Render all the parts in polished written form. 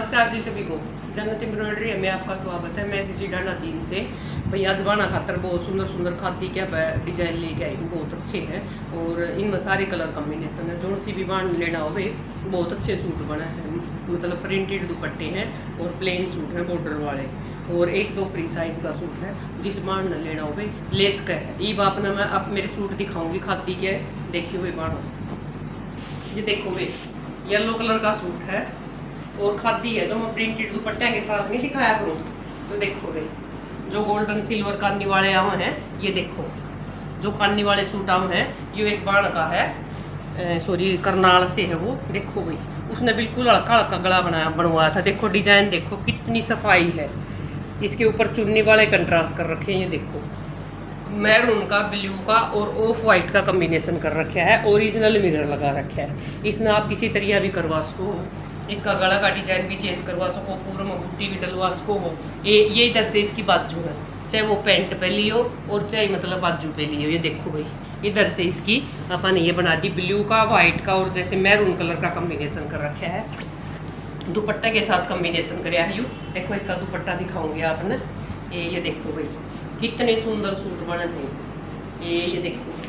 नमस्कार जी सभी को। जन्नत एम्ब्रॉयडरी में आपका स्वागत है। मैं शिशी डाना चीन से। भैया जबाना खातर बहुत सुंदर सुंदर खादी क्या डिजाइन लेके आई हूँ, बहुत अच्छे हैं और इनमें सारे कलर कॉम्बिनेशन है। जो सी भी बांध लेना हो बहुत अच्छे सूट बने हैं, मतलब प्रिंटेड दुपट्टे हैं और प्लेन सूट है बॉर्डर वाले, और एक दो फ्री साइज का सूट है। जिस बाण न लेना हो लेस का है। ये बाप ना मैं अब मेरे सूट दिखाऊंगी खादी के। देखिए भाई बाण, ये देखो भाई येलो कलर का सूट है और खादी है जो मैं प्रिंटेड दुपट्टे के साथ नहीं दिखाया करूँ। तो देखो भाई जो गोल्डन सिल्वर कानी वाले आम हैं, ये देखो जो कानी वाले सूट आम हैं, ये एक बाण का है, सॉरी करनाल से है वो। देखो भाई उसने बिल्कुल हल्का हल्का गला बनवाया था। देखो डिजाइन देखो कितनी सफाई है। इसके ऊपर चुन्नी वाले कंट्रास्ट कर रखे हैं। ये देखो मैरून का, ब्लू का और ऑफ वाइट का कॉम्बिनेशन कर रखा है। ओरिजिनल मिरर लगा रखा है। इसमें आप किसी तरीका भी करवा सको। इसका गला का डिजाइन भी चेंज करवा सको, पूरा में बुट्टी भी डलवा सको हो। ये इधर से इसकी बाजू है, चाहे वो पैंट पे लियो और चाहे मतलब बाजू पे लियो। ये देखो भाई इधर से इसकी अपन ये बना दी ब्लू का, वाइट का और जैसे मैरून कलर का कॉम्बिनेशन कर रखा है। दुपट्टा के साथ कॉम्बिनेशन कराया है। देखो इसका दुपट्टा दिखाऊंगी आपने। ये देखो भाई कितने सुंदर सूट बने हैं। ये देखो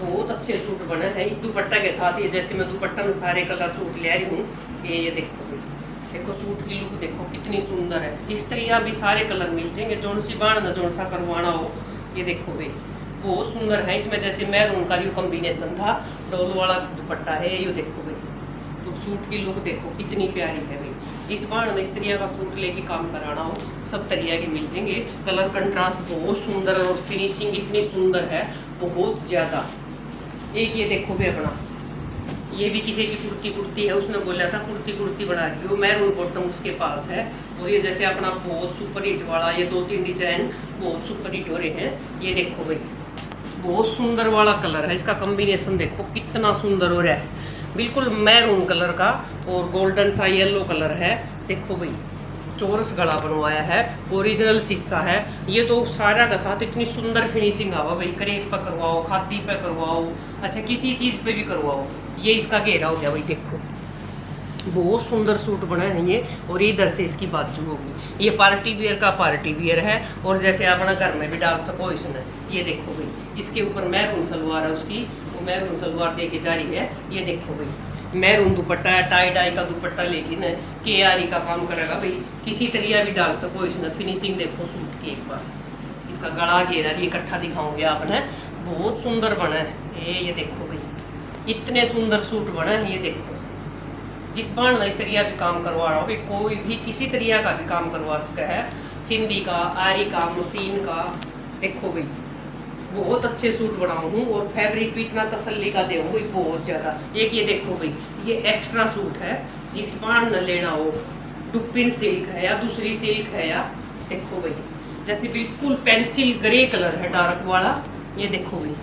बहुत अच्छे सूट बने हैं इस दुपट्टा के साथ। ये जैसे मैं दुपट्टा में सारे कलर सूट ले रही हूँ। ये देखो भाई, देखो सूट की लुक देखो कितनी सुंदर है। इस तरह भी सारे कलर मिल जाएंगे, जोन सी बाण ना जोन सा करवाना हो। ये देखो भाई बहुत सुंदर है। इसमें जैसे मैरून का जो कॉम्बिनेशन था, डोल वाला दुपट्टा है। ये देखो भाई तो सूट की लुक देखो कितनी प्यारी है भाई। जिस बाण इस तरह का सूट लेके काम कराना हो सब तरह के मिल जाएंगे। कलर कंट्रास्ट बहुत सुंदर और फिनिशिंग इतनी सुंदर है बहुत ज़्यादा। एक ये देखो भी अपना, ये भी किसी की कुर्ती है, उसने बोला था कुर्ती बना के, वो मैरून बॉटम उसके पास है। और ये जैसे अपना बहुत सुपर हिट वाला, ये 2-3 डिजाइन बहुत सुपर हिट हो रहे हैं। ये देखो भाई बहुत सुंदर वाला कलर है। इसका कॉम्बिनेशन देखो कितना सुंदर हो रहा है। बिल्कुल मैरून कलर का और गोल्डन सा येलो कलर है। देखो भाई चौरस गला बनवाया है, ओरिजिनल शीशा है। ये तो सारा का साथ इतनी सुंदर फिनिशिंग आवा भाई। करेब पर करवाओ, खादी पे करवाओ, अच्छा किसी चीज़ पे भी करवाओ। ये इसका घेरा हो गया भाई। देखो बहुत सुंदर सूट बना है ये। और इधर से इसकी बाजू होगी। ये पार्टी वियर का पार्टी वियर है और जैसे अपना घर में भी डाल सको इसमें। ये देखो भाई इसके ऊपर मैरून सलवार है उसकी, वो मैरून सलवार दे के जा रही है। ये देखो भाई मैरून दुपट्टा है, टाई डाई का दुपट्टा, लेकिन के आरी का काम करेगा भाई। किसी तरीका भी डाल सको इसमें। फिनिशिंग देखो सूट की एक बार। इसका गला घेरा ये इकट्ठा दिखाऊंगे आपने। बहुत सुंदर बना है ये देखो भाई इतने सुंदर सूट बना है। ये देखो जिस बाण इस तरह भी काम करवा रहा हो, कोई भी किसी तरह का भी काम करवा सका है। सिंधी का, आरी का, मशीन का। देखो भाई बहुत अच्छे सूट बनाऊँ हूँ और फैब्रिक भी इतना तसल्ली का दे भाई बहुत ज़्यादा। एक ये देखो भाई ये एक्स्ट्रा सूट है। जिस बाण न लेना हो, डुप्पिन सिल्क है या दूसरी सिल्क है, या देखो भाई जैसे बिल्कुल पेंसिल ग्रे कलर है डार्क वाला। ये देखो भाई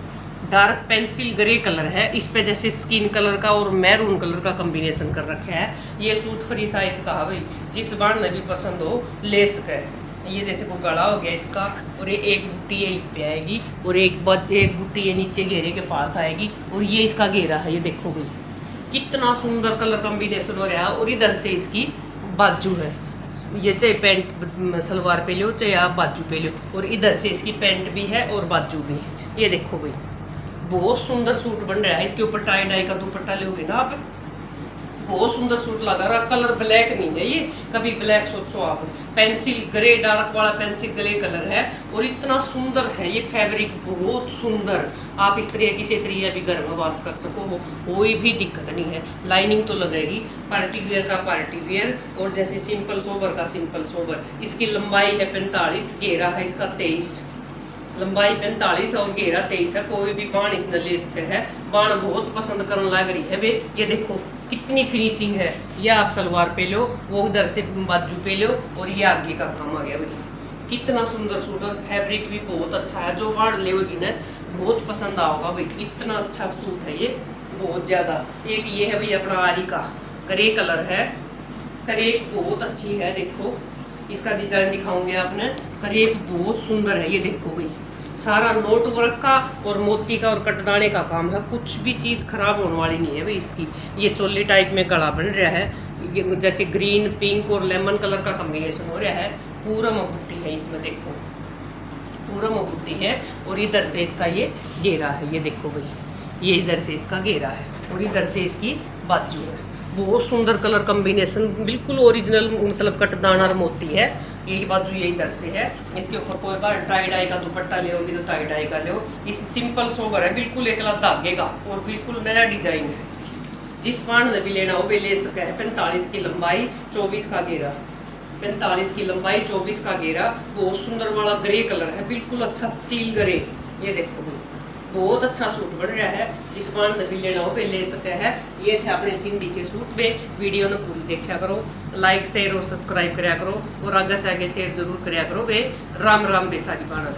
डार्क पेंसिल ग्रे कलर है। इस पे जैसे स्किन कलर का और मैरून कलर का कॉम्बिनेशन कर रखा है। ये सूट फ्री साइज का है भाई। जिस बाण में भी पसंद हो लेस का है। ये जैसे वो गला हो गया इसका, और ये एक बुट्टी यहीं पे आएगी और एक बुट्टी ये नीचे घेरे के पास आएगी और ये इसका घेरा है। ये देखो भाई कितना सुंदर कलर कॉम्बिनेशन हो रहा है। और इधर से इसकी बाजू है। ये चाहे पैंट सलवार पे लो चाहे आप बाजू पे लो, और इधर से इसकी पैंट भी है और बाजू भी है। ये देखो भाई बहुत सुंदर सूट बन रहा है। इसके ऊपर टाई डाई का दुपट्टा लोगे ना आप, बहुत सुंदर सूट लगा रहा। कलर ब्लैक नहीं है ये, कभी ब्लैक सोचो आप। पेंसिल ग्रे डार्क वाला पेंसिल ग्रे कलर है और इतना सुंदर है ये फैब्रिक बहुत सुंदर। आप इस तरह किसी तरह भी घर में वाश कर सको हो, कोई भी दिक्कत नहीं है। लाइनिंग तो लगेगी। पार्टी वियर का पार्टी वियर और जैसे सिंपल सोबर का सिंपल सोबर। इसकी लंबाई है 45, घेरा है इसका 23। लंबाई 45 और घेरा 23 है। कोई भी बाण इसने ले सके है। बाण बहुत पसंद करने लग रही है वे। ये देखो कितनी फिनिशिंग है। ये आप सलवार पे लो, वो उधर से बाजू पे लो, और ये आगे का काम आ गया भाई। कितना सुंदर सूट और फैब्रिक भी बहुत अच्छा है। जो बाण लेगी ना बहुत पसंद आओगा भाई। इतना अच्छा सूट है ये बहुत ज़्यादा। एक ये है भाई अपना आरी का ग्रे कलर है। करेब बहुत अच्छी है। देखो इसका डिजाइन दिखाऊंगे आपने। करेब बहुत सुंदर है। ये देखो भाई सारा नोट वर्क का और मोती का और कटदाने का काम है। कुछ भी चीज़ खराब होने वाली नहीं है भाई इसकी। ये चोली टाइप में गला बन रहा है। जैसे ग्रीन, पिंक और लेमन कलर का कॉम्बिनेशन हो रहा है। पूरा मोगुट्टी है इसमें, देखो पूरा मोगुट्टी है। और इधर से इसका ये घेरा है, ये देखो भाई, ये इधर से इसका घेरा है और इधर से इसकी बाजू है। बहुत सुंदर कलर कॉम्बिनेशन, बिल्कुल ओरिजिनल मतलब कटदाना और मोती है। ये बाजू ये इधर से है। इसके ऊपर कोई बार टाई डाई का दुपट्टा लोगी तो टाई डाई का लो। इस सिंपल सोबर है, बिल्कुल एक लाख धागे का और बिल्कुल नया डिजाइन है। जिस पान ने भी लेना हो वे ले सके है। 45 की लंबाई, 24 का घेरा, 45 की लंबाई, 24 का घेरा। बहुत सुंदर वाला ग्रे कलर है, बिल्कुल अच्छा स्टील ग्रे। ये देखो बहुत अच्छा सूट बन रहा है। जिस पान ने भी लेना हो वे ले सके है। ये थे अपने सिंधी के सूट पे। वीडियो ने पूरी देखा करो, लाइक शेयर और सब्सक्राइब कराया करो और आगे से आगे शेयर जरूर कराया करो। वे राम राम बेसारी बाना।